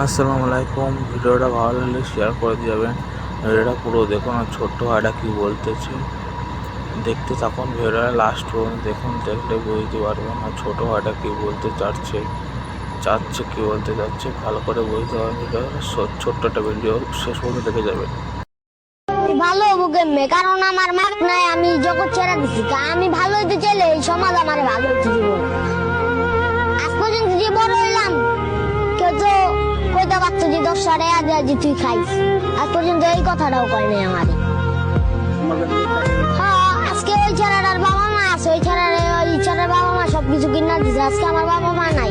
আসসালামু আলাইকুম। ভিডিওটা ভালো লাগলে শেয়ার করে যাবেন। ভিডিওটা পুরো দেখুন আর ছোট্ট ভাইটা কী বলতেছে দেখতে থাকুন। ভিডিওটা লাস্ট পর্যন্ত দেখুন, দেখলে বুঝতে পারবেন আর ছোটো ভাইটা কী বলতে চাচ্ছে কী বলতে চাচ্ছে ভালো করে বুঝতে পারবেন। ভিডিও ছোট্ট একটা ভিডিও শেষ পর্যন্ত দেখে যাবেন। ভালো হবো কেমনে? কারণ আমার মাক নাই, আমি জগৎ ছেড়ে দিচ্ছি। আমি ভালো হইতে চাইলে এই সমাজ আমার ভালো হইতে দিব না। আজ পর্যন্ত যে বড় হইলাম, কেউ তো কইতে পারতো যে 10 টাকা আজি তুই খাইস। আজ পর্যন্ত এই কথাটাও কয় নাই আমারে। হ্যাঁ, আজকে ওই ছেলেটার বাবা মা আছে, ওই ছেলের বাবা মা সবকিছু কিনা দিছে। আজকে আমার বাবা মা নাই,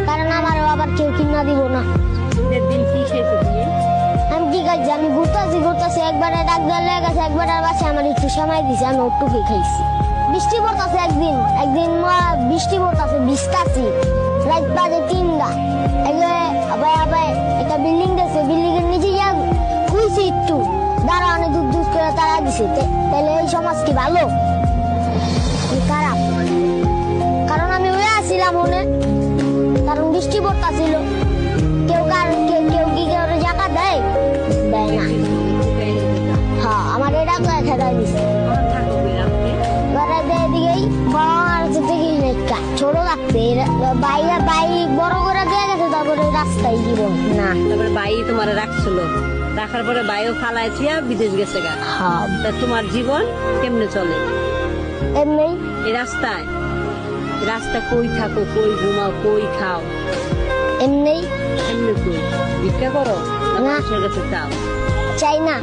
কারণ আমার আবার কেউ কিনা দিব না। আমি কি খাইছি? আমি ঘুরতেছি একবারে ডাক দেওয়ার লেগে গেছে, একবারে বাসে আমার একটু সময় দিছে, আমি ওটুকুই খাইছি। বৃষ্টি পড়তেছে একদিন বৃষ্টি পড়তেছে, ভিজতাছি। রাত বাজে 3টা। একটা বিল্ডিং দেখছে, বিল্ডিং এর নিচে যা খুঁজছি একটু দাঁড়ানো, দুধ করে তারা দিছে। তাহলে এই সমাজ কি ভালো খারাপ? কারণ আমি উড়ে আসছিলাম মনে, কারণ বৃষ্টি পড়তেছিল। কেউ কি জায়গা দেয় না। হ্যাঁ, আমার এটা খেলা দিছে। এদিকেই ছোট লাগছে, বাইরে বড় করে দেওয়া গেছে, তারপরে রাস্তায় জীবন না। তারপরে বাই তোমার রাখছিল, রাখার পরে বাইও ফালাই থিয়া বিদেশ গেছে গা। হ্যাঁ, তা তোমার জীবন কেমনে চলে? এমনি এই রাস্তায় কই থাকো, কই ঘুমাও, কই খাও? এমনি এমনি কই ভিক্ষা করো না, কাছে চাও? চাই না।